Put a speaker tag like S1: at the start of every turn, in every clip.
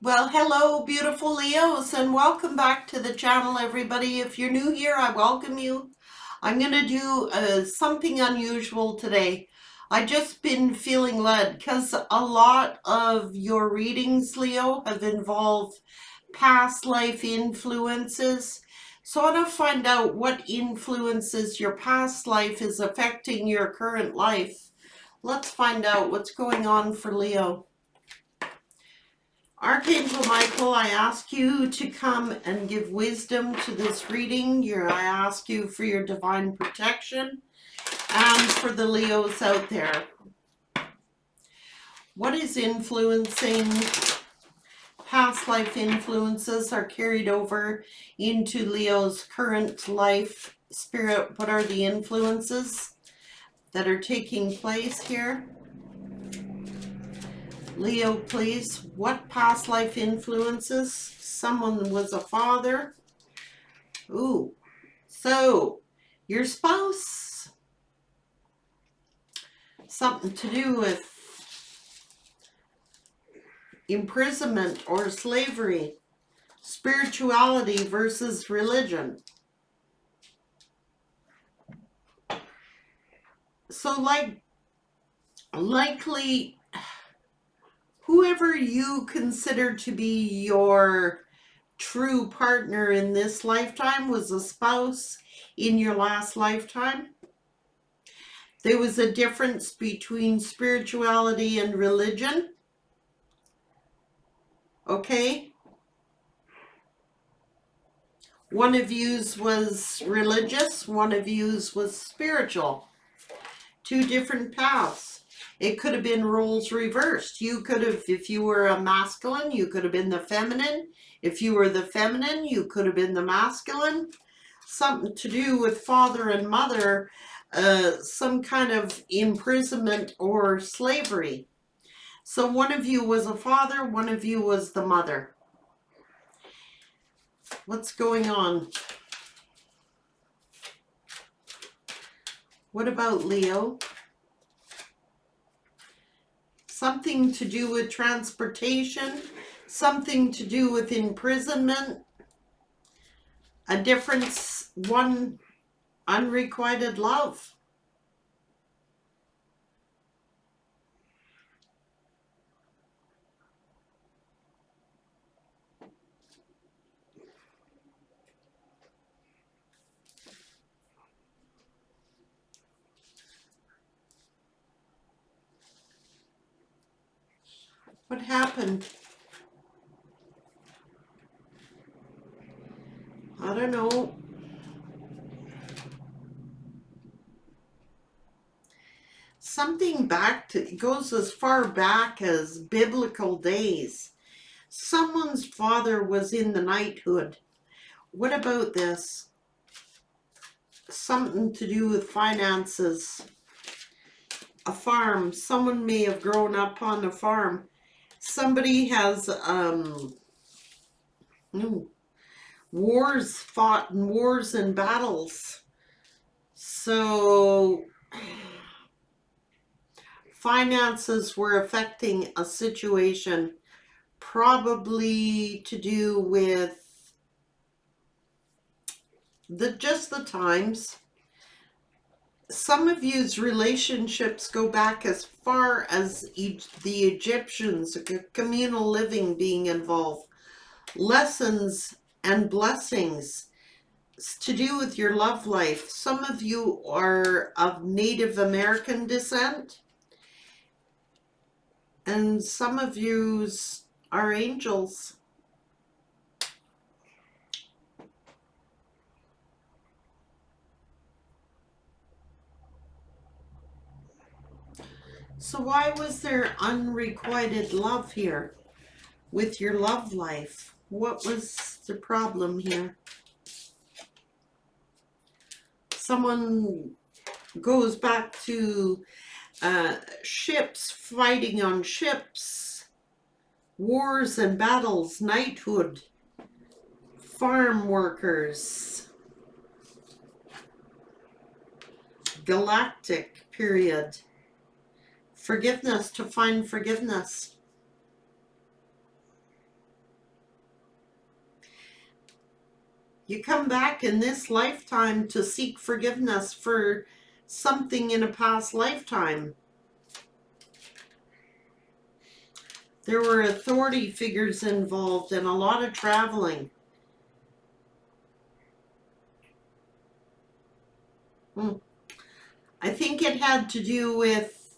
S1: Well, hello, beautiful Leos, and welcome back to the channel, everybody. If you're new here, I welcome you. I'm going to do something unusual today. I just been feeling led because a lot of your readings, Leo, have involved past life influences. So I want to find out what influences your past life is affecting your current life. Let's find out what's going on for Leo. Archangel Michael, I ask you to come and give wisdom to this reading. I ask you for your divine protection and for the Leos out there. What is influencing past life influences are carried over into Leo's current life spirit? What are the influences that are taking place here? Leo, please, what past life influences? Someone was a father. Ooh, so your spouse, something to do with imprisonment or slavery, spirituality versus religion. So likely whoever you consider to be your true partner in this lifetime was a spouse in your last lifetime. There was a difference between spirituality and religion. Okay? One of yous was religious, one of yous was spiritual. Two different paths. It could have been roles reversed. You could have, if you were a masculine, you could have been the feminine. If you were the feminine, you could have been the masculine. Something to do with father and mother, some kind of imprisonment or slavery. So one of you was a father, one of you was the mother. What's going on? What about Leo? Something to do with transportation, something to do with imprisonment, a difference, one unrequited love. What happened? I don't know. Something goes as far back as biblical days. Someone's father was in the knighthood. What about this? Something to do with finances. A farm. Someone may have grown up on a farm. Somebody has wars fought and wars and battles. So finances were affecting a situation, probably to do with just the times. Some of you's relationships go back as far as the Egyptians, communal living being involved, lessons and blessings to do with your love life. Some of you are of Native American descent, and some of yous are angels. So why was there unrequited love here with your love life? What was the problem here? Someone goes back to ships, fighting on ships, wars and battles, knighthood, farm workers, galactic period, forgiveness, to find forgiveness. You come back in this lifetime to seek forgiveness for something in a past lifetime. There were authority figures involved and a lot of traveling. I think it had to do with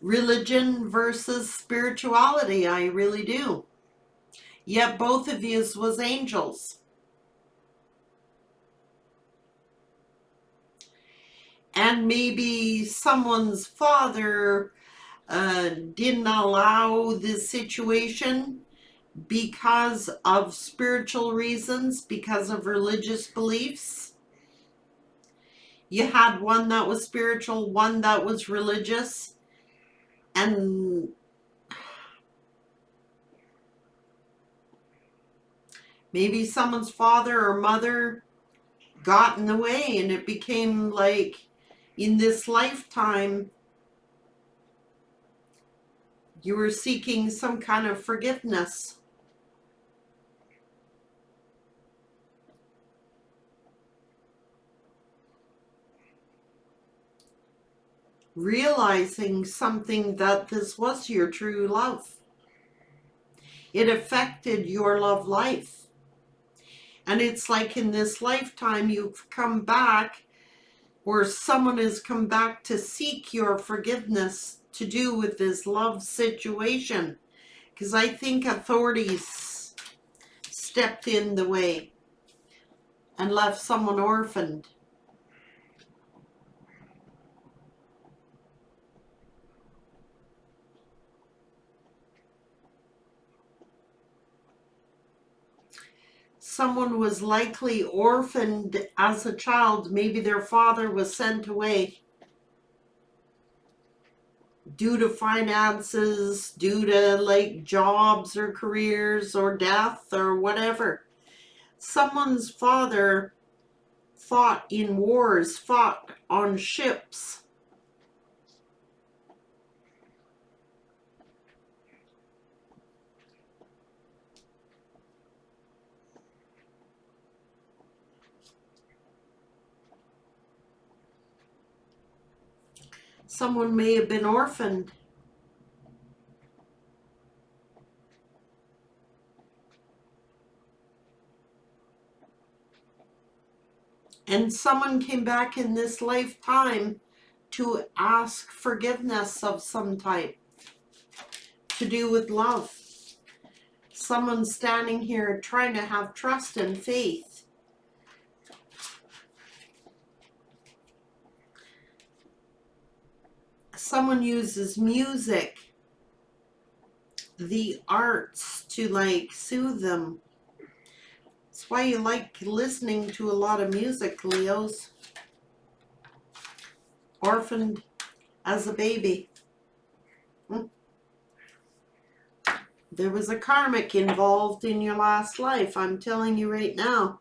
S1: religion versus spirituality. I really do. Yet both of yous was angels. And maybe someone's father didn't allow this situation because of spiritual reasons, because of religious beliefs. You had one that was spiritual, one that was religious, and maybe someone's father or mother got in the way, and it became like in this lifetime you were seeking some kind of forgiveness. Realizing something, that this was your true love. It affected your love life. And it's like in this lifetime you've come back, or someone has come back to seek your forgiveness to do with this love situation. Because I think authorities stepped in the way and left someone orphaned. Someone was likely orphaned as a child. Maybe their father was sent away due to finances, due to like jobs or careers or death or whatever. Someone's father fought in wars, fought on ships. Someone may have been orphaned. And someone came back in this lifetime to ask forgiveness of some type, to do with love. Someone standing here trying to have trust and faith. Someone uses music, the arts, to like soothe them. That's why you like listening to a lot of music, Leos. Orphaned as a baby. There was a karmic involved in your last life, I'm telling you right now.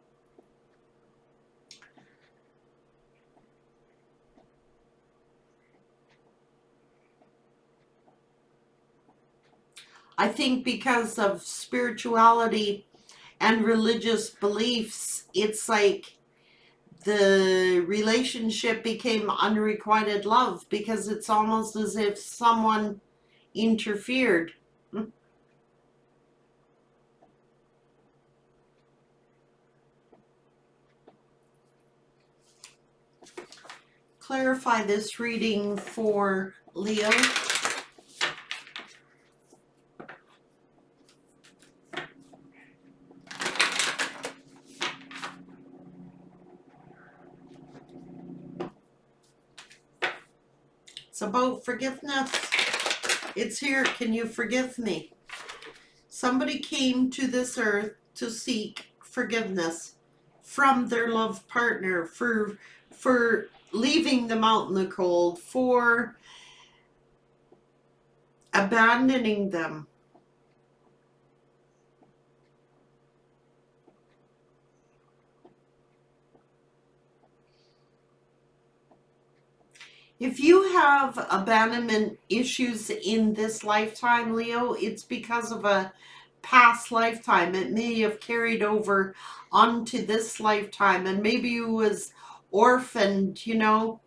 S1: I think because of spirituality and religious beliefs, it's like the relationship became unrequited love, because it's almost as if someone interfered. Clarify this reading for Leo. It's about forgiveness. It's here. Can you forgive me? Somebody came to this earth to seek forgiveness from their love partner for leaving them out in the cold, for abandoning them. If you have abandonment issues in this lifetime, Leo, it's because of a past lifetime. It may have carried over onto this lifetime, and maybe you was orphaned, you know,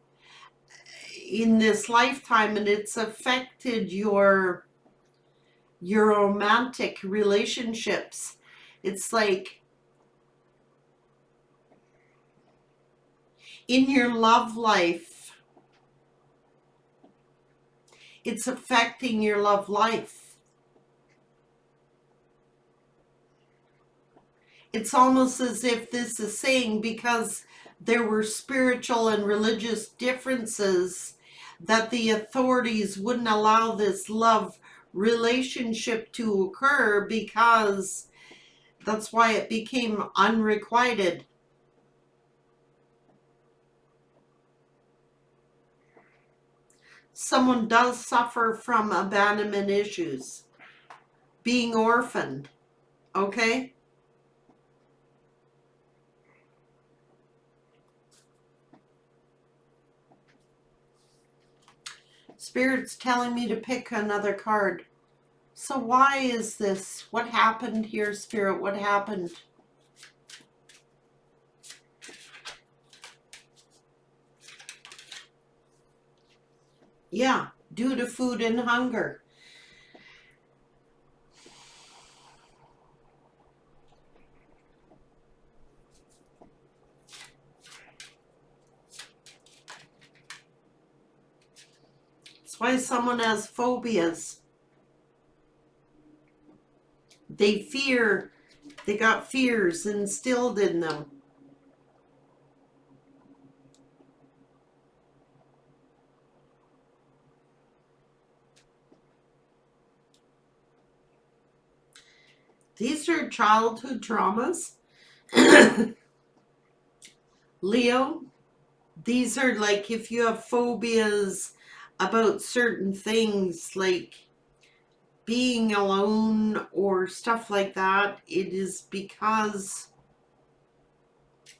S1: in this lifetime, and it's affected your romantic relationships. It's like in your love life, it's affecting your love life. It's almost as if this is saying because there were spiritual and religious differences that the authorities wouldn't allow this love relationship to occur, because that's why it became unrequited. Someone does suffer from abandonment issues, being orphaned, okay? Spirit's telling me to pick another card. So why is this? What happened here, Spirit? What happened? Yeah, due to food and hunger. That's why someone has phobias. They got fears instilled in them. These are childhood traumas. Leo, these are like if you have phobias about certain things, like being alone or stuff like that, it is because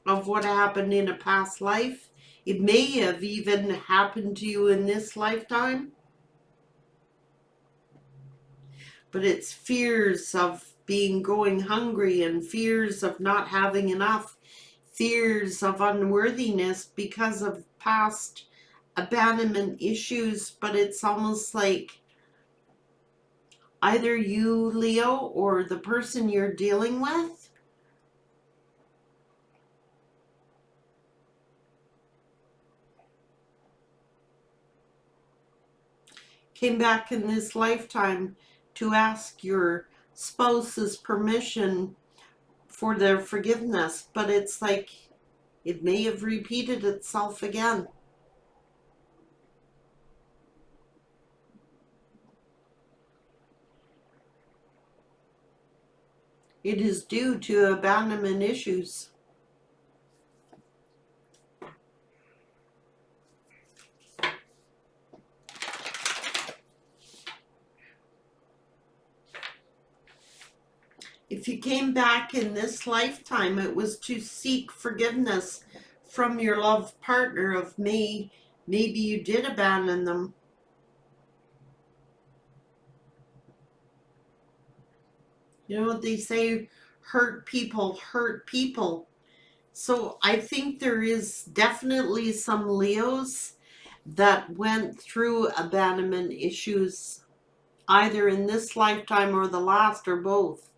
S1: of what happened in a past life. It may have even happened to you in this lifetime, but it's fears of going hungry and fears of not having enough, fears of unworthiness because of past abandonment issues. But it's almost like either you, Leo, or the person you're dealing with came back in this lifetime to ask your spouse's permission for their forgiveness, but it's like it may have repeated itself again. It is due to abandonment issues. If you came back in this lifetime, it was to seek forgiveness from your love partner of maybe you did abandon them. You know what they say, hurt people hurt people. So I think there is definitely some Leos that went through abandonment issues either in this lifetime or the last or both.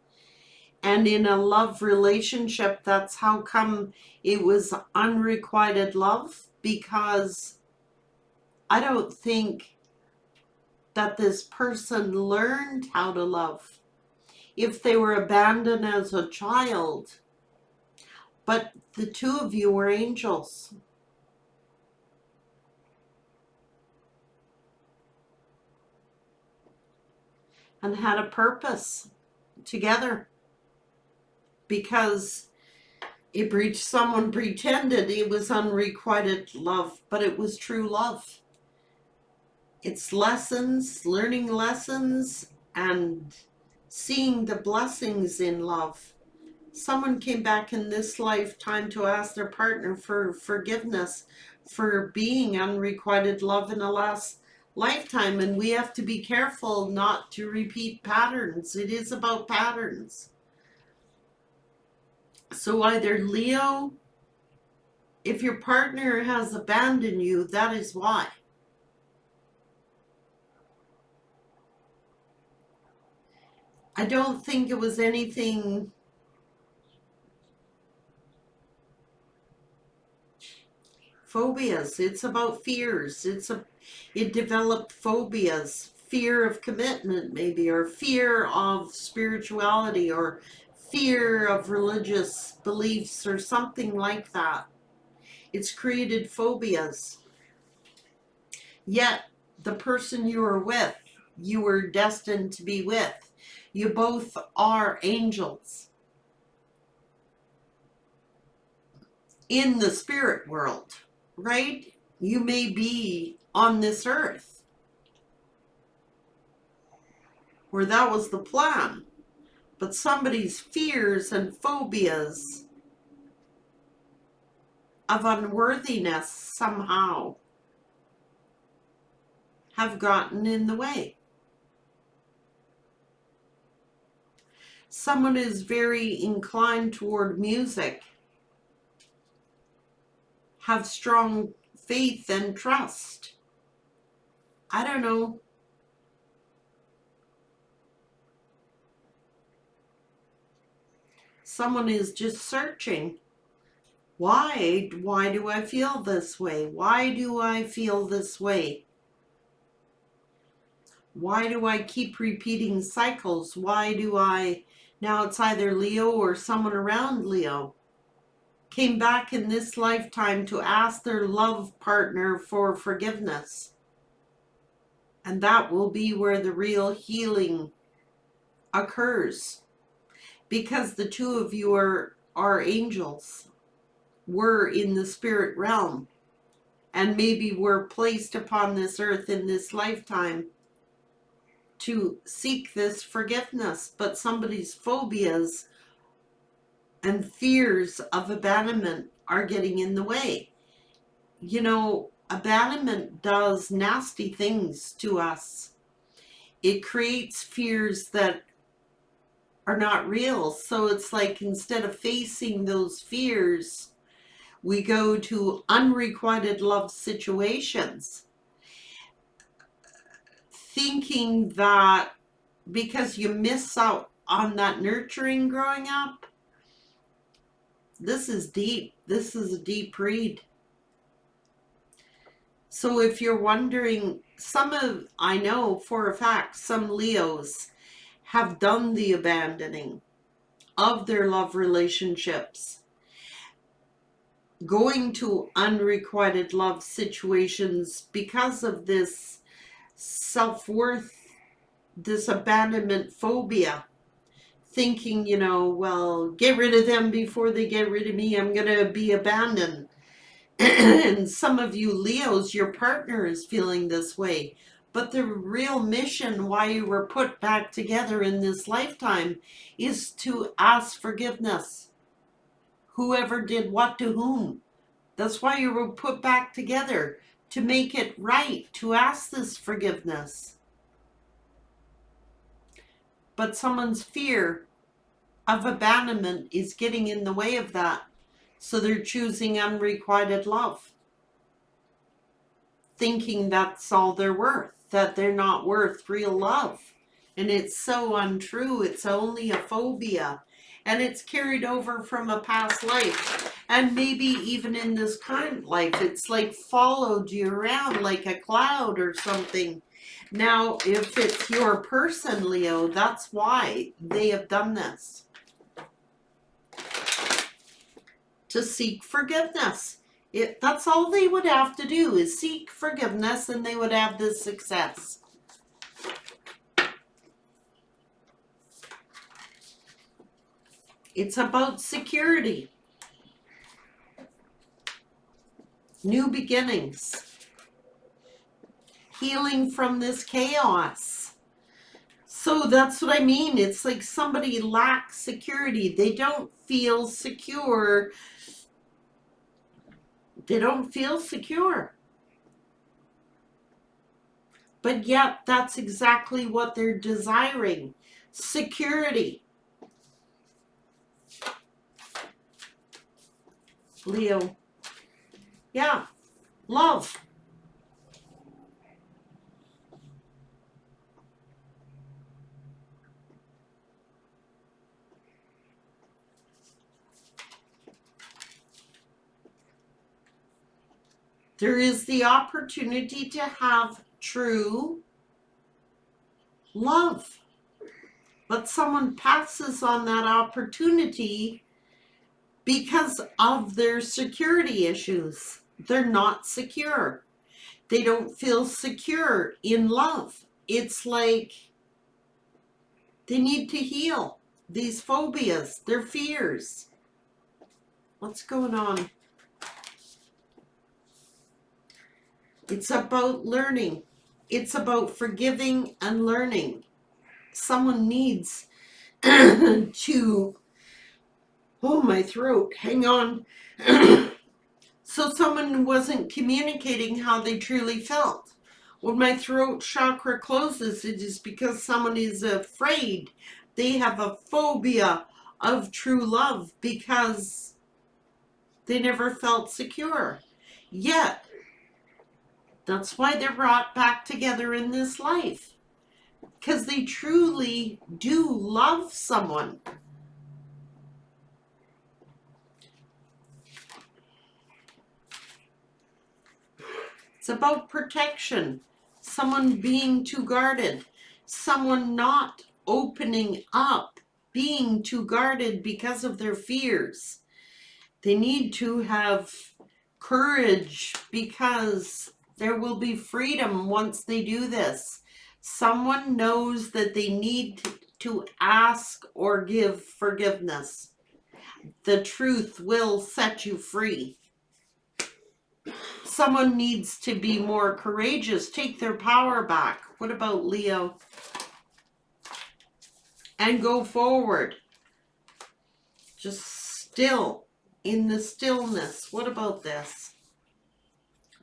S1: And in a love relationship, that's how come it was unrequited love, because I don't think that this person learned how to love. If they were abandoned as a child, but the two of you were angels and had a purpose together, because someone pretended it was unrequited love, but it was true love. It's lessons, learning lessons, and seeing the blessings in love. Someone came back in this lifetime to ask their partner for forgiveness for being unrequited love in the last lifetime, and we have to be careful not to repeat patterns. It is about patterns. So either Leo, if your partner has abandoned you, that is why. I don't think it was anything phobias. It's about fears. It developed phobias, fear of commitment maybe, or fear of spirituality, or fear of religious beliefs, or something like that. It's created phobias. Yet the person you are with, you were destined to be with. You both are angels in the spirit world, right? You may be on this earth, where that was the plan, but somebody's fears and phobias of unworthiness somehow have gotten in the way. Someone is very inclined toward music, have strong faith and trust. I don't know. Someone is just searching. Why? Why do I feel this way? Why do I feel this way? Why do I keep repeating cycles? Why do I... Now it's either Leo or someone around Leo came back in this lifetime to ask their love partner for forgiveness. And that will be where the real healing occurs. Because the two of you are angels, were in the spirit realm, and maybe were placed upon this earth in this lifetime to seek this forgiveness. But somebody's phobias and fears of abandonment are getting in the way. You know, abandonment does nasty things to us. It creates fears that are not real. So it's like, instead of facing those fears, we go to unrequited love situations, thinking that because you miss out on that nurturing growing up. This is deep. This is a deep read. So if you're wondering, I know for a fact, some Leos have done the abandoning of their love relationships, going to unrequited love situations because of this self-worth, this abandonment phobia, thinking, you know, well, get rid of them before they get rid of me. I'm going to be abandoned. And some of you Leos, your partner is feeling this way. But the real mission why you were put back together in this lifetime is to ask forgiveness. Whoever did what to whom. That's why you were put back together, to make it right, to ask this forgiveness. But someone's fear of abandonment is getting in the way of that. So they're choosing unrequited love, thinking that's all they're worth, that they're not worth real love. And it's so untrue. It's only a phobia. And it's carried over from a past life. And maybe even in this current life, it's like followed you around like a cloud or something. Now, if it's your person, Leo, that's why they have done this. To seek forgiveness. That's all they would have to do, is seek forgiveness, and they would have this success. It's about security. New beginnings. Healing from this chaos. So that's what I mean. It's like somebody lacks security. They don't feel secure. They don't feel secure. But yet, that's exactly what they're desiring. Security. Leo. Yeah. Love. There is the opportunity to have true love. But someone passes on that opportunity because of their security issues. They're not secure. They don't feel secure in love. It's like they need to heal these phobias, their fears. What's going on? It's about learning. It's about forgiving and learning. Someone needs to, oh, my throat, hang on. So someone wasn't communicating how they truly felt. When my throat chakra closes, it is because someone is afraid. They have a phobia of true love because they never felt secure. Yet, that's why they're brought back together in this life. Because they truly do love someone. It's about protection. Someone being too guarded. Someone not opening up. Being too guarded because of their fears. They need to have courage because there will be freedom once they do this. Someone knows that they need to ask or give forgiveness. The truth will set you free. Someone needs to be more courageous, take their power back. What about Leo? And go forward. Just still, in the stillness. What about this?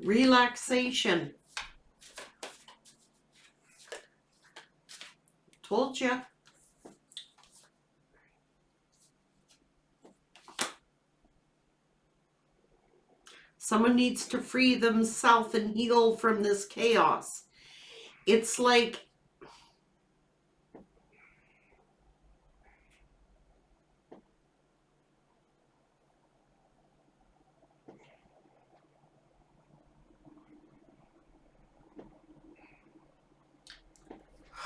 S1: Relaxation. Told you. Someone needs to free themselves and heal from this chaos. It's like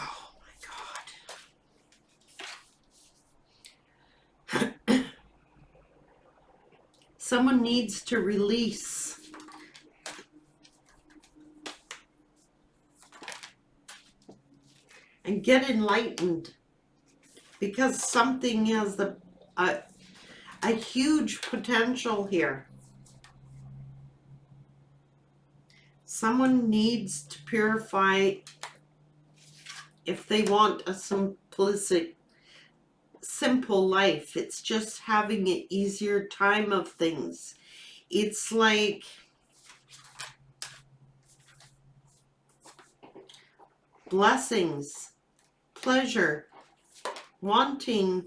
S1: oh my God. Someone needs to release. And get enlightened. Because something has a huge potential here. Someone needs to purify if they want a simplistic, simple life. It's just having an easier time of things. It's like blessings, pleasure, wanting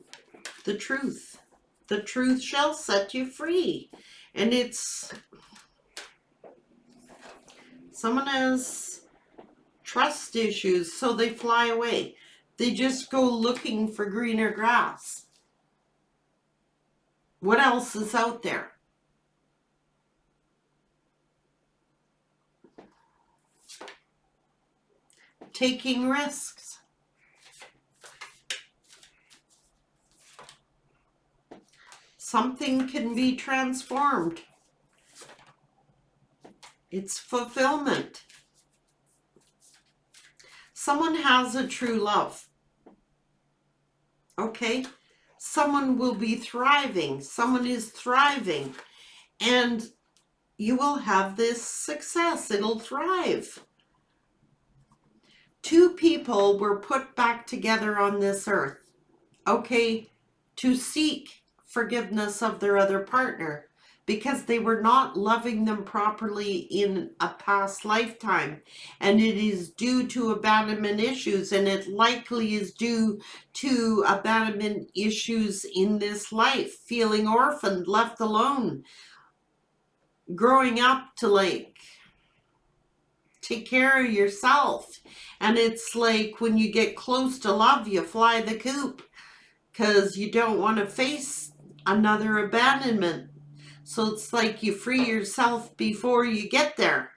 S1: the truth. The truth shall set you free. And it's someone has trust issues, so they fly away. They just go looking for greener grass. What else is out there? Taking risks. Something can be transformed. It's fulfillment. Someone has a true love. Okay? Someone will be thriving. Someone is thriving. And you will have this success. It'll thrive. Two people were put back together on this earth. Okay? To seek forgiveness of their other partner. because they were not loving them properly in a past lifetime. And it is due to abandonment issues, and it likely is due to abandonment issues in this life, feeling orphaned, left alone, growing up to like take care of yourself. And it's like when you get close to love, you fly the coop because you don't want to face another abandonment. So it's like you free yourself before you get there,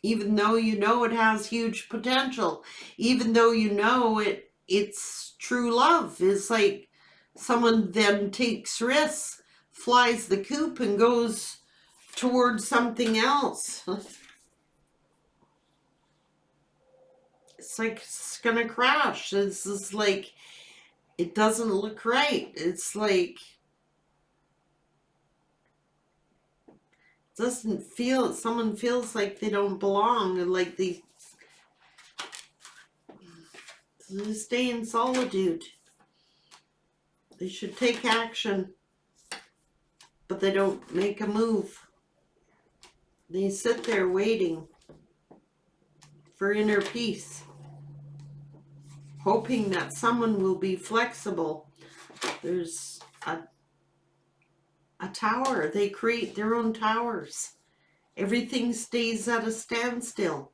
S1: even though you know it has huge potential, even though you know it's true love. It's like someone then takes risks, flies the coop, and goes towards something else. It's like it's gonna crash. It's just like it doesn't look right. It's like doesn't feel, someone feels like they don't belong, and like they stay in solitude. They should take action, but they don't make a move. They sit there waiting for inner peace, hoping that someone will be flexible. There's a tower. They create their own towers. Everything stays at a standstill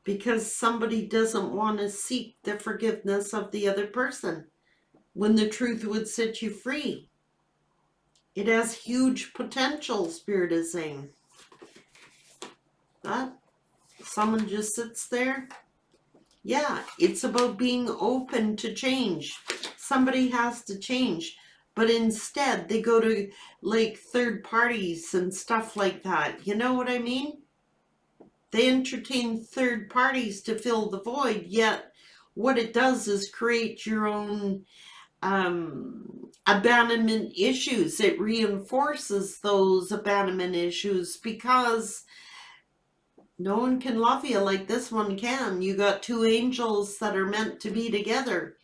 S1: because somebody doesn't want to seek the forgiveness of the other person when the truth would set you free. It has huge potential, Spirit is saying. But someone just sits there. Yeah, it's about being open to change. Somebody has to change. But instead, they go to like third parties and stuff like that. You know what I mean? They entertain third parties to fill the void, yet what it does is create your own abandonment issues. It reinforces those abandonment issues because no one can love you like this one can. You got two angels that are meant to be together.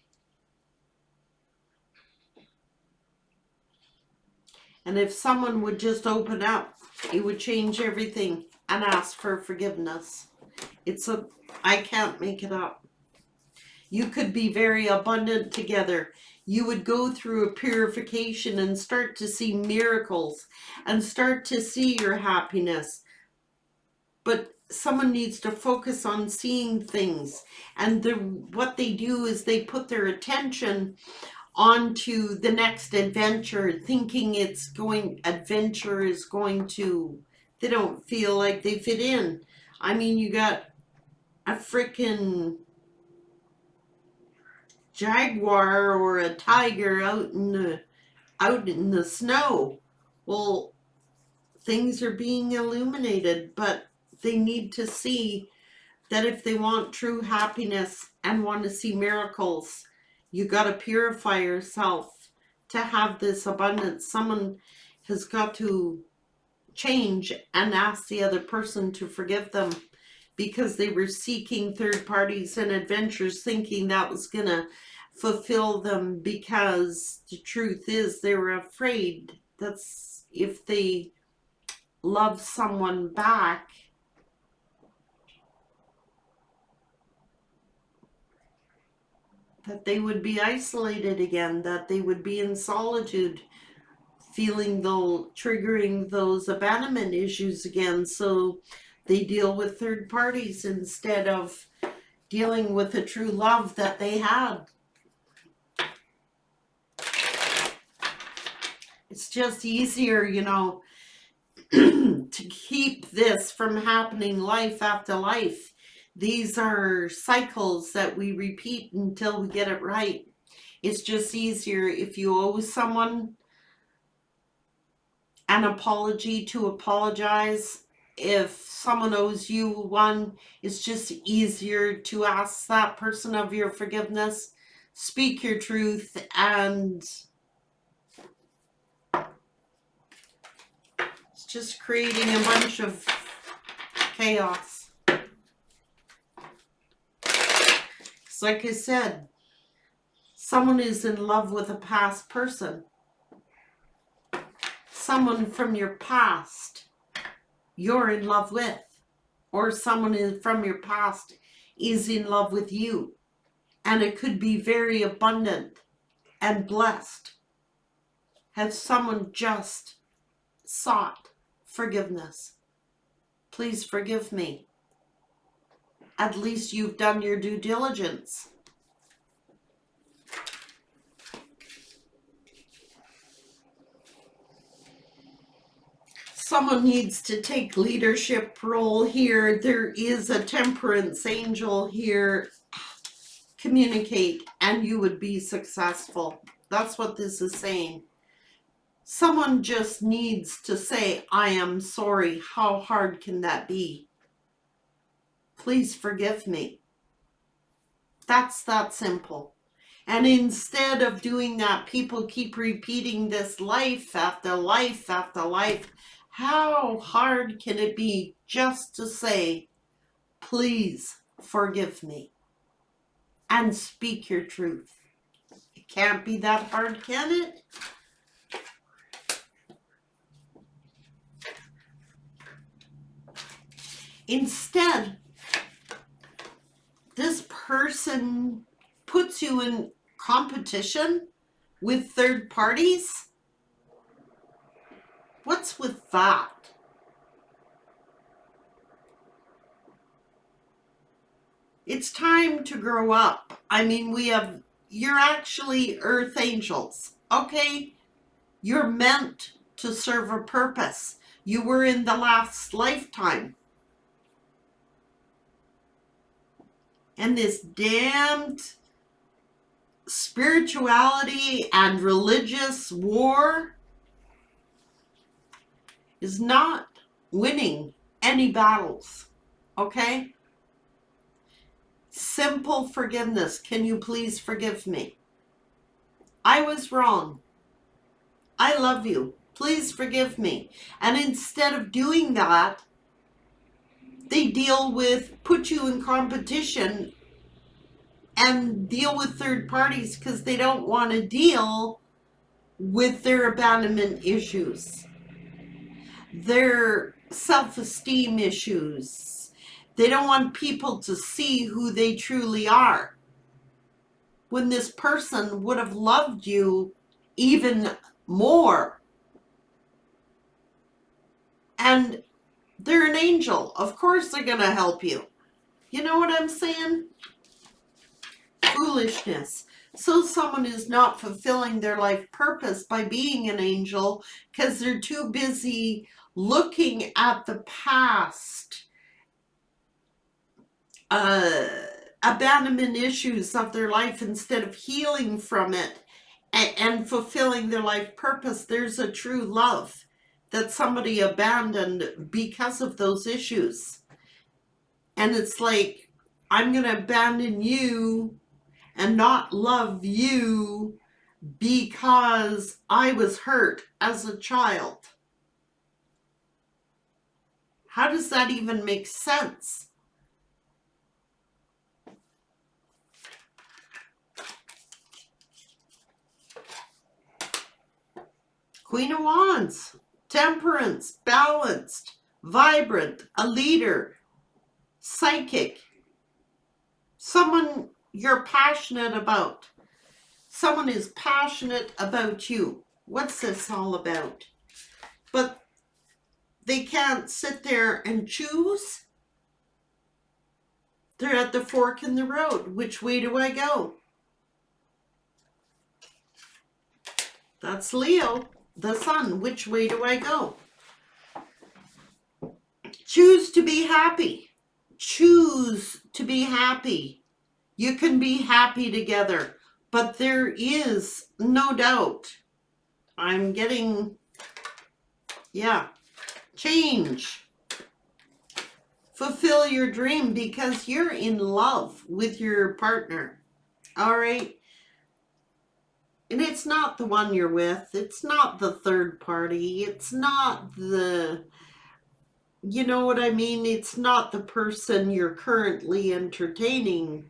S1: And if someone would just open up, it would change everything and ask for forgiveness. I can't make it up. You could be very abundant together. You would go through a purification and start to see miracles and start to see your happiness. But someone needs to focus on seeing things. And what they do is they put their attention onto the next adventure, thinking adventure is going to, they don't feel like they fit in. I mean, you got a freaking jaguar or a tiger out in the snow. Well, things are being illuminated, but they need to see that if they want true happiness and want to see miracles, you got to purify yourself to have this abundance. Someone has got to change and ask the other person to forgive them because they were seeking third parties and adventures thinking that was going to fulfill them, because the truth is they were afraid that if they love someone back, that they would be isolated again, that they would be in solitude, triggering those abandonment issues again. So they deal with third parties instead of dealing with the true love that they had. It's just easier, to keep this from happening life after life. These are cycles that we repeat until we get it right. It's just easier if you owe someone an apology to apologize. If someone owes you one, it's just easier to ask that person of your forgiveness, speak your truth, and it's just creating a bunch of chaos. It's like I said, someone is in love with a past person. someone from your past you're in love with, or someone from your past is in love with you. And it could be very abundant and blessed. Has someone just sought forgiveness? Please forgive me. At least you've done your due diligence. Someone needs to take leadership role here. There is a temperance angel here. Communicate and you would be successful. That's what this is saying. Someone just needs to say, I am sorry. How hard can that be? Please forgive me. That's that simple. And instead of doing that, people keep repeating this life after life after life. How hard can it be just to say, please forgive me, and speak your truth? It can't be that hard, can it? Instead, this person puts you in competition with third parties. What's with that? It's time to grow up. I mean, you're actually earth angels, okay? You're meant to serve a purpose. You were in the last lifetime. And this damned spirituality and religious war is not winning any battles, okay? Simple forgiveness. Can you please forgive me? I was wrong. I love you. Please forgive me. And instead of doing that, they put you in competition and deal with third parties because they don't want to deal with their abandonment issues, their self-esteem issues. They don't want people to see who they truly are. When this person would have loved you even more. And they're an angel. Of course they're going to help you. You know what I'm saying? Foolishness. So someone is not fulfilling their life purpose by being an angel because they're too busy looking at the past abandonment issues of their life instead of healing from it and fulfilling their life purpose. There's a true love that somebody abandoned because of those issues. And it's like, I'm going to abandon you and not love you because I was hurt as a child. How does that even make sense? Queen of Wands, temperance, balanced, vibrant, a leader, psychic, someone you're passionate about. Someone is passionate about you. What's this all about? But they can't sit there and choose. They're at the fork in the road. Which way do I go? That's Leo, the sun. Which way do I go? Choose to be happy. Choose to be happy. You can be happy together. But there is no doubt. I'm getting, change. Fulfill your dream because you're in love with your partner. All right? And it's not the one you're with. It's not the third party. It's not the, you know what I mean? It's not the person you're currently entertaining.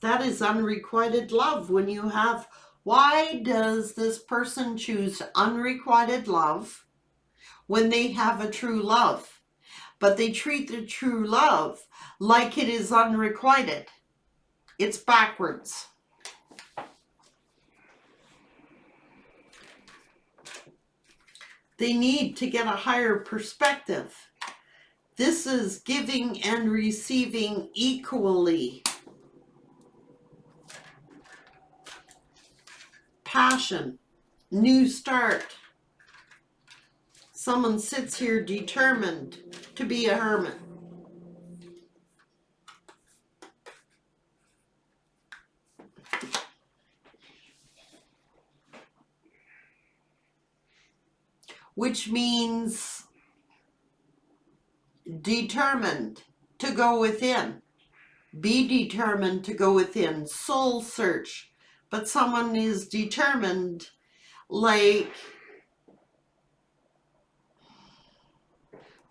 S1: That is unrequited love. When you have, why does this person choose unrequited love when they have a true love? But they treat the true love like it is unrequited. It's backwards. They need to get a higher perspective. This is giving and receiving equally. Passion, new start. Someone sits here determined to be a hermit. Which means determined to go within. Be determined to go within. Soul search. But someone is determined, like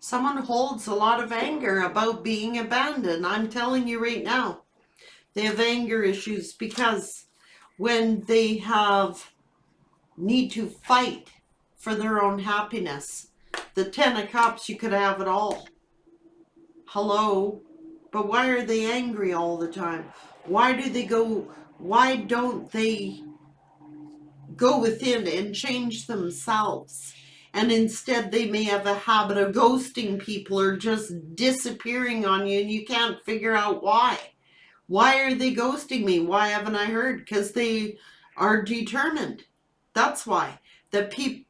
S1: someone holds a lot of anger about being abandoned. I'm telling you right now, they have anger issues because when they need to fight for their own happiness. The 10 of Cups, you could have it all. Hello? But why are they angry all the time? Why don't they go within and change themselves? And instead they may have a habit of ghosting people or just disappearing on you and you can't figure out why. Why are they ghosting me? Why haven't I heard? Because they are determined. That's why.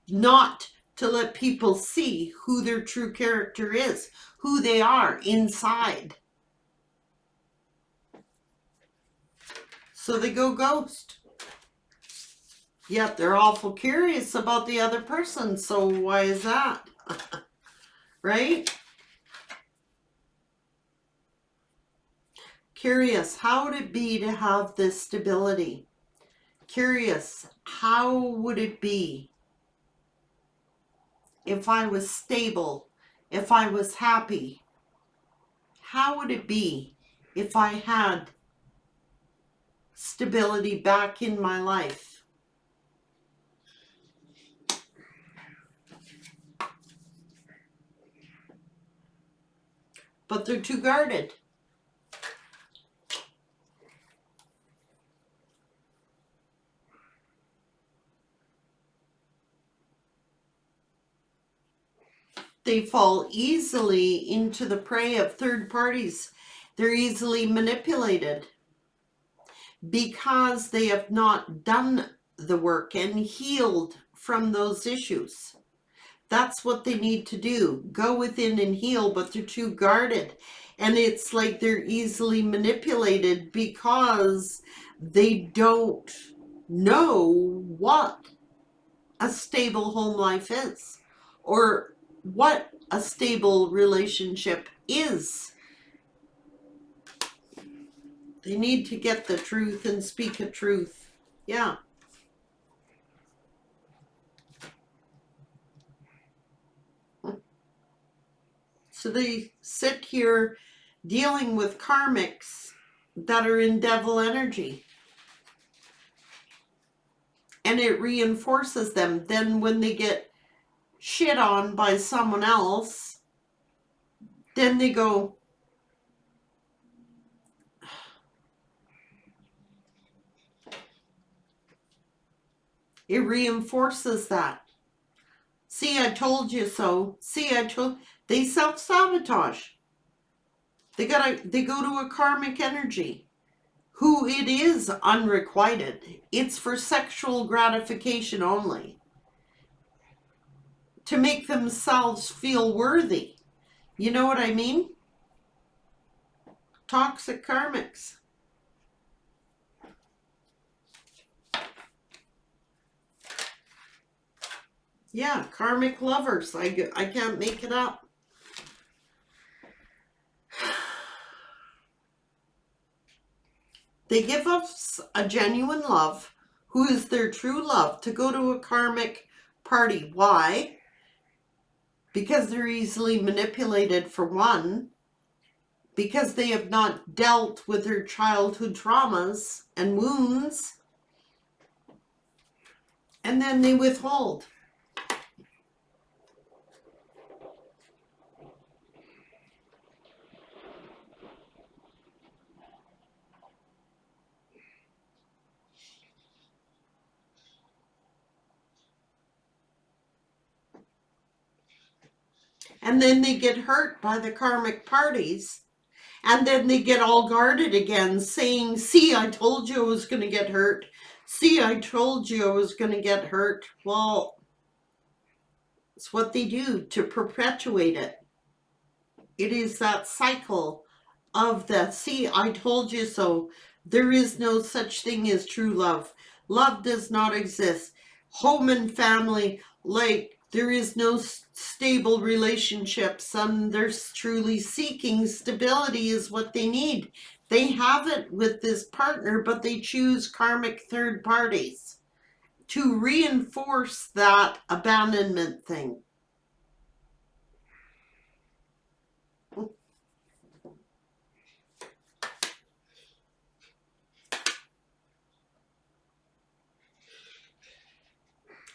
S1: Not to let people see who their true character is, who they are inside. So they go ghost. Yet they're awful curious about the other person. So why is that? Right? Curious, how would it be to have this stability? Curious, how would it be if I was stable, if I was happy? How would it be if I had stability back in my life? But they're too guarded. They fall easily into the prey of third parties. They're easily manipulated because they have not done the work and healed from those issues. That's what they need to do. Go within and heal, but they're too guarded. And it's like they're easily manipulated because they don't know what a stable home life is or what a stable relationship is. They need to get the truth and speak a truth. Yeah. So they sit here dealing with karmics that are in devil energy. And it reinforces them. Then when they get shit on by someone else, then they go, it reinforces that. See, I told you so. They self-sabotage. They go to a karmic energy. Who it is unrequited. It's for sexual gratification only. To make themselves feel worthy. You know what I mean? Toxic karmics. Yeah, karmic lovers. I can't make it up. They give us a genuine love, who is their true love, to go to a karmic party. Why? Because they're easily manipulated, for one. because they have not dealt with their childhood traumas and wounds, and then they withhold. And then they get hurt by the karmic parties. And then they get all guarded again, saying, see, I told you I was going to get hurt. See, I told you I was going to get hurt. Well, it's what they do to perpetuate it. It is that cycle of the, see, I told you so. There is no such thing as true love. Love does not exist. Home and family, like, there is no stable relationships, and they're truly seeking stability is what they need. They have it with this partner, but they choose karmic third parties to reinforce that abandonment thing.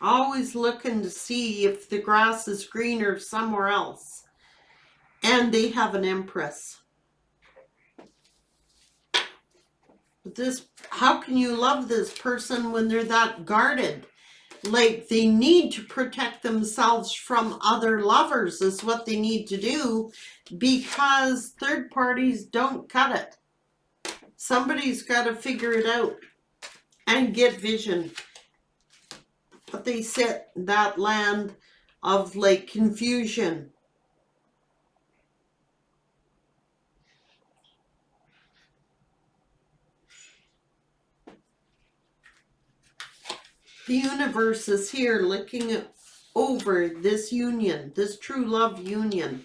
S1: Always looking to see if the grass is greener somewhere else. And they have an empress. But this, how can you love this person when they're that guarded? Like, they need to protect themselves from other lovers is what they need to do, because third parties don't cut it. Somebody's got to figure it out and get vision. But they sit in that land of like confusion. The universe is here looking over this union, this true love union.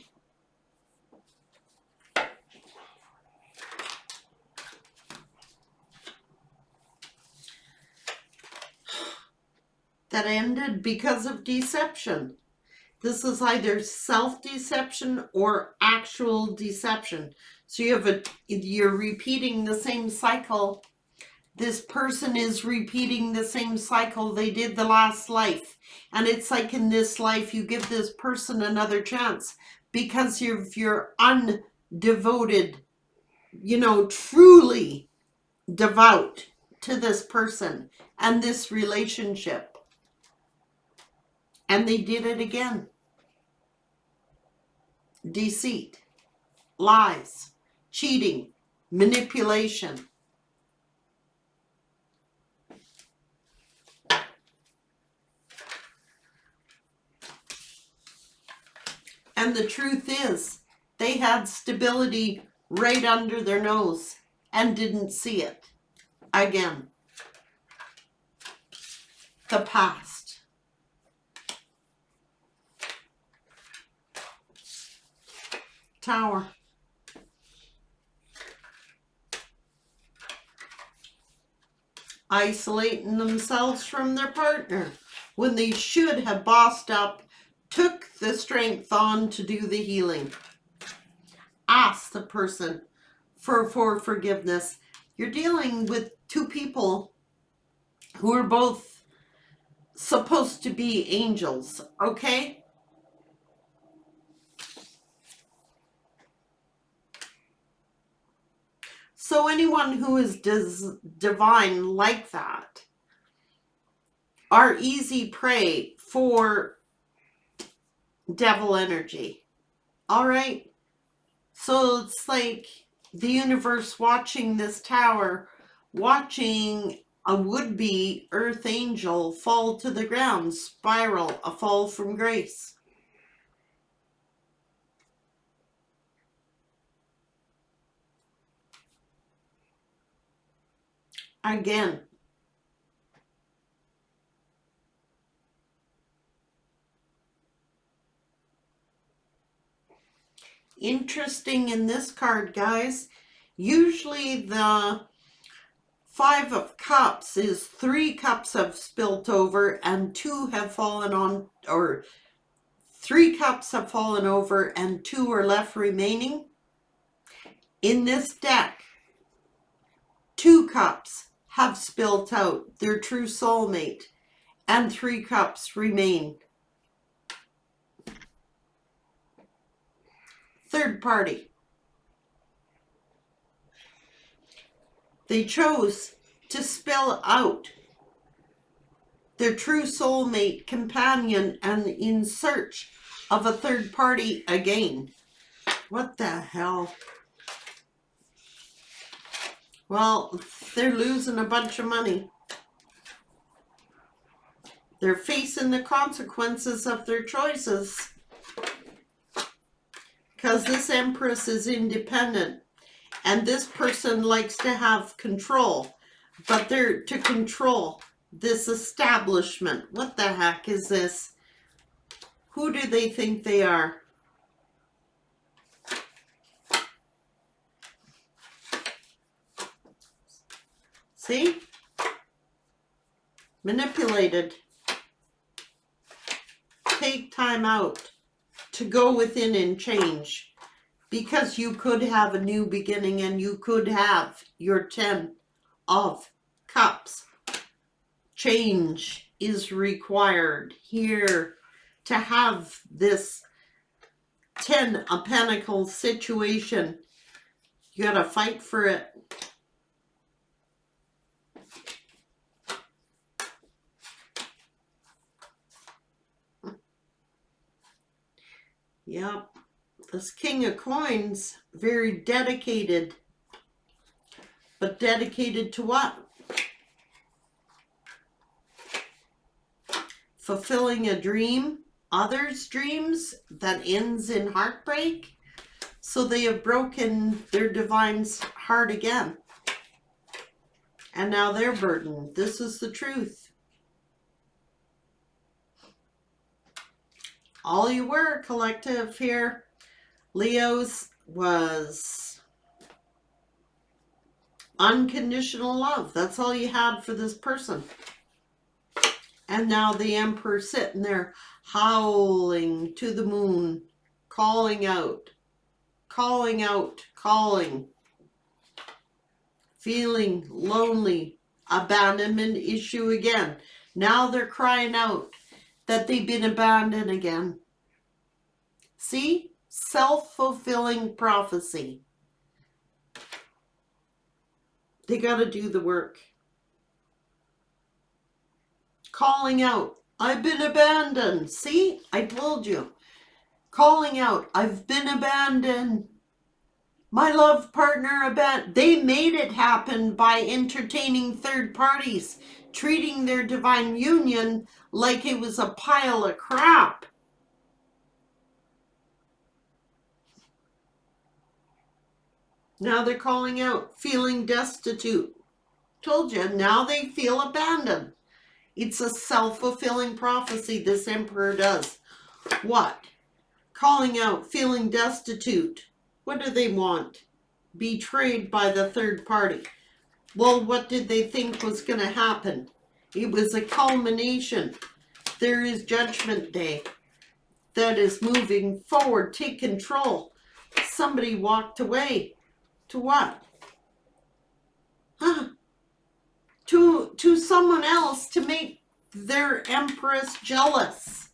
S1: That ended because of deception. This is either self-deception or actual deception. So you're repeating the same cycle. This person is repeating the same cycle they did the last life. And it's like in this life, you give this person another chance because you're undevoted, truly devout to this person and this relationship. And they did it again. Deceit, lies, cheating, manipulation. And the truth is, they had stability right under their nose and didn't see it. Again, the past. Tower. Isolating themselves from their partner when they should have bossed up, took the strength on to do the healing. Ask the person for forgiveness. You're dealing with two people who are both supposed to be angels, okay? So anyone who is divine like that are easy prey for devil energy. All right? So it's like the universe watching this tower, watching a would-be earth angel fall to the ground, spiral, a fall from grace. Again. Interesting in this card, guys. Usually the Five of Cups is 3 cups have spilt over and 2 have fallen on, or 3 cups have fallen over and 2 are left remaining. In this deck, 2 cups have spilt out, their true soulmate, and 3 cups remain. Third party. They chose to spill out their true soulmate, companion, and in search of a third party again. What the hell? Well, they're losing a bunch of money. They're facing the consequences of their choices. Because this Empress is independent. And this person likes to have control. But they're to control this establishment. What the heck is this? Who do they think they are? See? Manipulated. Take time out to go within and change. Because you could have a new beginning and you could have your 10 of Cups. Change is required here to have this 10 of Pentacles situation. You gotta fight for it. Yep. This King of Coins, very dedicated. But dedicated to what? Fulfilling a dream, others' dreams, that ends in heartbreak. So they have broken their divine's heart again. And now they're burdened. This is the truth. All you were, collective here, Leos, was unconditional love. That's all you had for this person. And now the Emperor sitting there howling to the moon, calling out, calling out, calling. Feeling lonely, abandonment issue again. Now they're crying out that they've been abandoned again. See? Self-fulfilling prophecy. They got to do the work. Calling out, I've been abandoned. See? I told you. Calling out, I've been abandoned. My love partner abandoned. They made it happen by entertaining third parties, treating their divine union like it was a pile of crap. Now they're calling out, feeling destitute. Told you, now they feel abandoned. It's a self-fulfilling prophecy this Emperor does. What? Calling out, feeling destitute. What do they want? Betrayed by the third party. Well, what did they think was going to happen? It was a culmination. There is Judgment Day that is moving forward. Take control. Somebody walked away. To what? Huh? To someone else to make their Empress jealous.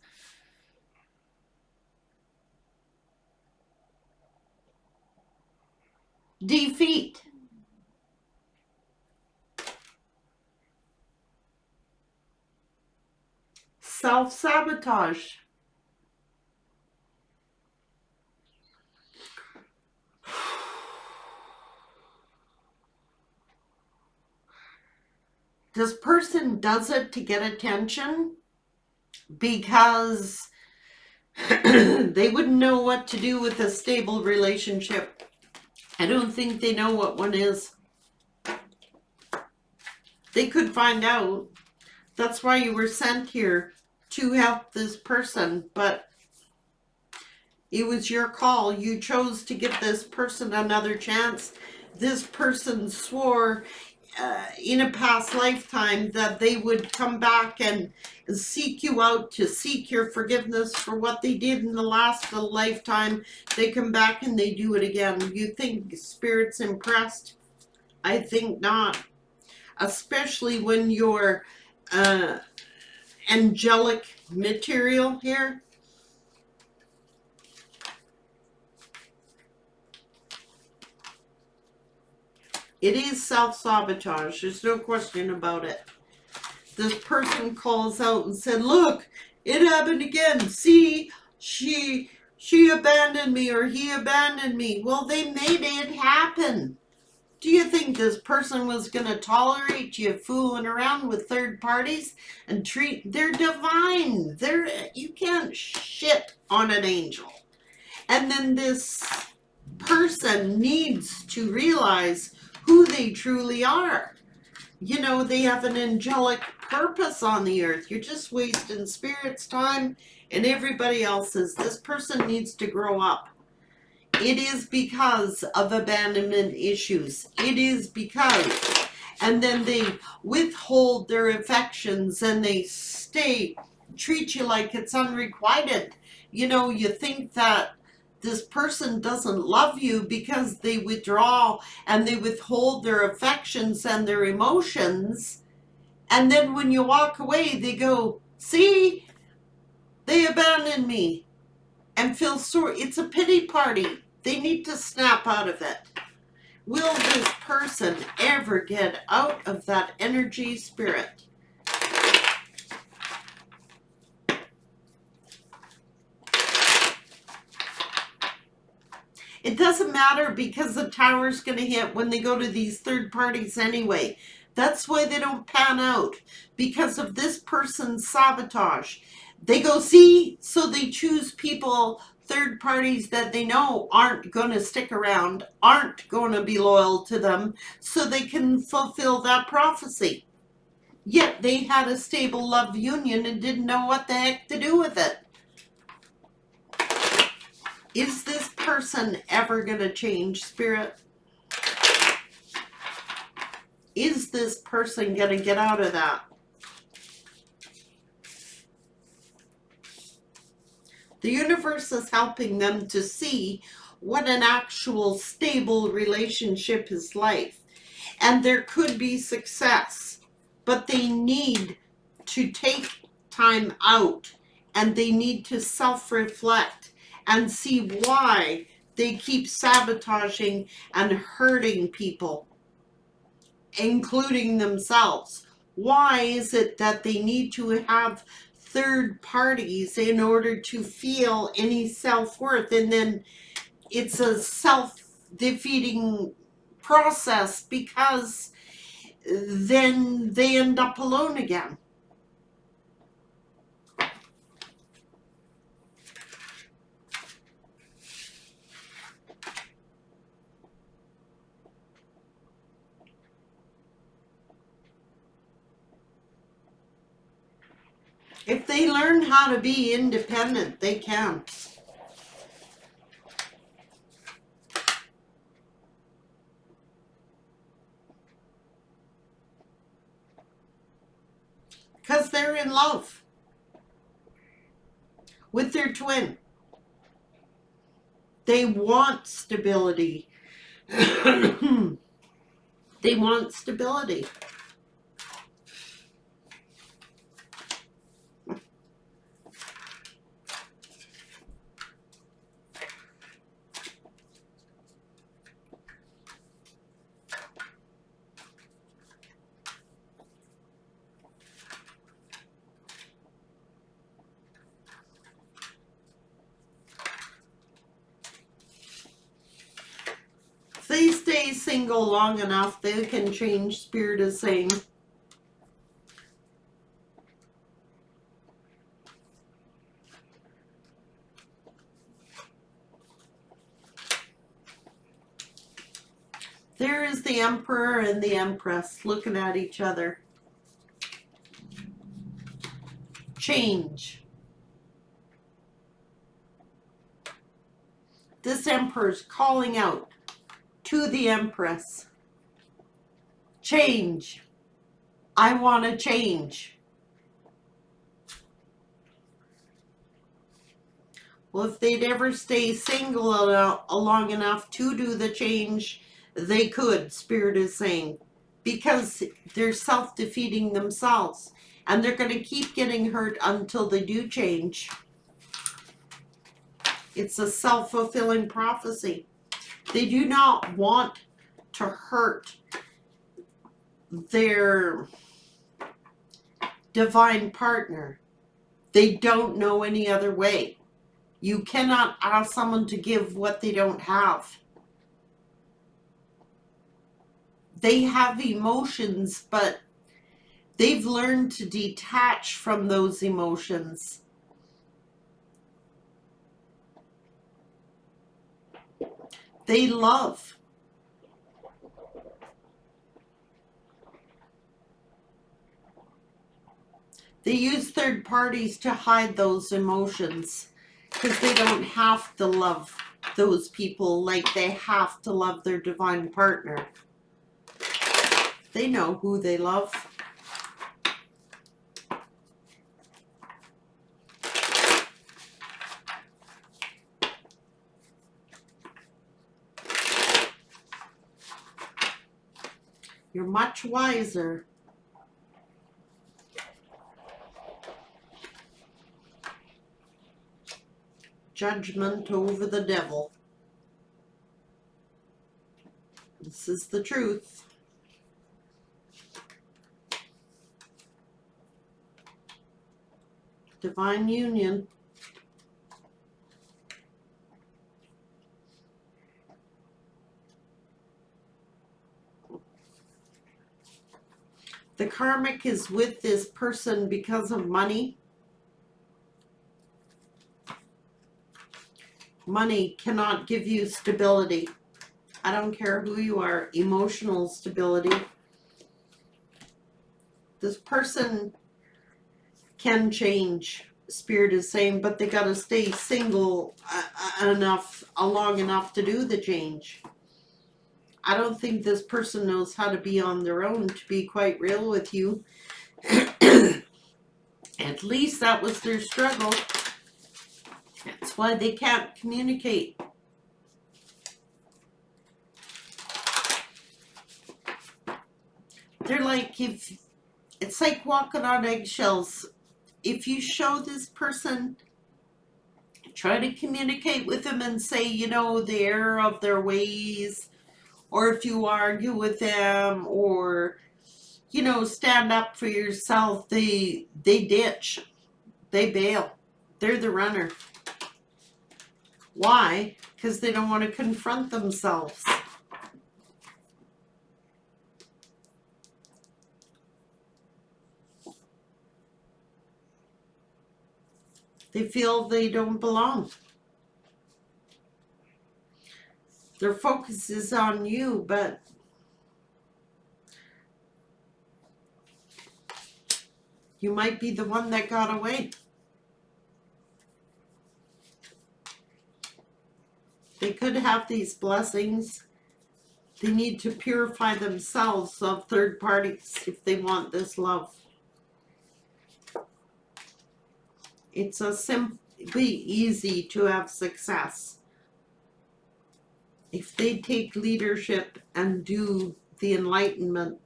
S1: Defeat. Self-sabotage. This person does it to get attention because they wouldn't know what to do with a stable relationship. I don't think they know what one is. They could find out. That's why you were sent here, to help this person, but it was your call. You chose to give this person another chance. This person swore in a past lifetime, that they would come back and seek you out to seek your forgiveness for what they did in the last lifetime. They come back and they do it again. You think Spirit's impressed? I think not. Especially when you're angelic material here. It is self-sabotage. There's no question about it. This person calls out and said, look, it happened again. See, she abandoned me, or he abandoned me. Well, they made it happen. Do you think this person was going to tolerate you fooling around with third parties and they're divine. You can't shit on an angel. And then this person needs to realize who they truly are. You know, they have an angelic purpose on the earth. You're just wasting Spirit's time and everybody else's. This person needs to grow up. It is because of abandonment issues. It is because. And then they withhold their affections and they treat you like it's unrequited. You know, you think that this person doesn't love you because they withdraw and they withhold their affections and their emotions. And then when you walk away, they go, see, they abandoned me, and feel sorry. It's a pity party. They need to snap out of it. Will this person ever get out of that energy, Spirit? It doesn't matter, because the tower's going to hit when they go to these third parties anyway. That's why they don't pan out, because of this person's sabotage. They go, see, so they choose people, third parties that they know aren't going to stick around, aren't going to be loyal to them, so they can fulfill that prophecy. Yet they had a stable love union and didn't know what the heck to do with it. Is this person ever going to change, Spirit? Is this person going to get out of that? The universe is helping them to see what an actual stable relationship is like. And there could be success, but they need to take time out and they need to self-reflect and see why they keep sabotaging and hurting people, including themselves. Why is it that they need to have third parties in order to feel any self-worth? And then it's a self-defeating process, because then they end up alone again. If they learn how to be independent, they can. Because they're in love with their twin. They want stability. They want stability. If they stay single long enough, they can change. Spirit is saying. There is the Emperor and the Empress looking at each other. Change. This Emperor's calling out to the Empress. Change. I want to change. Well, if they'd ever stay single long enough to do the change, they could, Spirit is saying, because they're self-defeating themselves. And they're going to keep getting hurt until they do change. It's a self-fulfilling prophecy. They do not want to hurt their divine partner. They don't know any other way. You cannot ask someone to give what they don't have. They have emotions, but they've learned to detach from those emotions. They love. They use third parties to hide those emotions because they don't have to love those people like they have to love their divine partner. They know who they love. You're much wiser. Judgment over the devil. This is the truth. Divine union. The karmic is with this person because of money. Money cannot give you stability. I don't care who you are, emotional stability. This person can change, Spirit is saying, but they got to stay single long enough to do the change. I don't think this person knows how to be on their own, to be quite real with you. At least that was their struggle. That's why they can't communicate. They're like, it's like walking on eggshells. If you show this person, try to communicate with them and say, the error of their ways, or if you argue with them, or, stand up for yourself, they ditch, they bail. They're the runner. Why? Because they don't want to confront themselves. They feel they don't belong. Their focus is on you, but you might be the one that got away. They could have these blessings. They need to purify themselves of third parties if they want this love. It's a simply easy to have success. If they take leadership and do the enlightenment,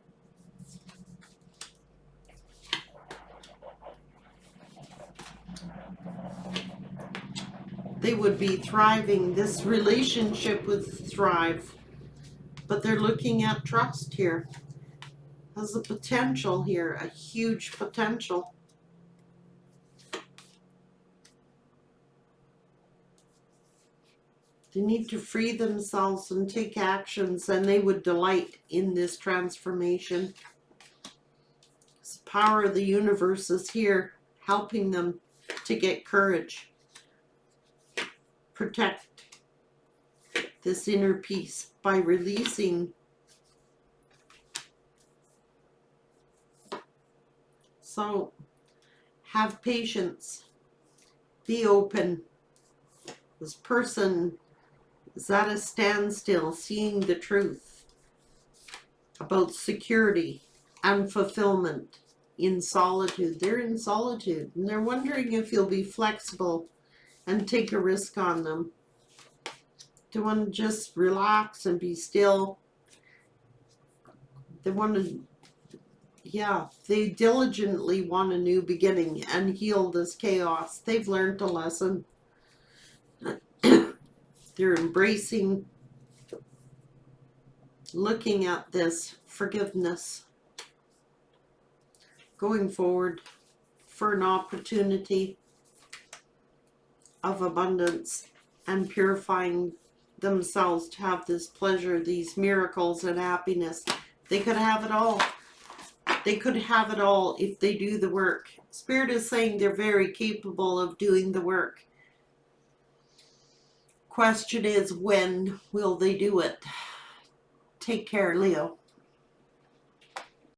S1: they would be thriving. This relationship would thrive. But they're looking at trust here. Has a potential here, a huge potential. They need to free themselves and take actions, and they would delight in this transformation. The power of the universe is here, helping them to get courage. Protect this inner peace by releasing. So, have patience. Be open. This person is at a standstill, seeing the truth. about security and fulfillment in solitude. They're in solitude and they're wondering if you'll be flexible and take a risk on them. They want to just relax and be still. They want to, yeah, they diligently want a new beginning and heal this chaos. They've learned a lesson. They're embracing, looking at this forgiveness, going forward for an opportunity of abundance and purifying themselves to have this pleasure, these miracles and happiness. They could have it all. They could have it all if they do the work. Spirit is saying they're very capable of doing the work. Question is, when will they do it? Take care, Leo.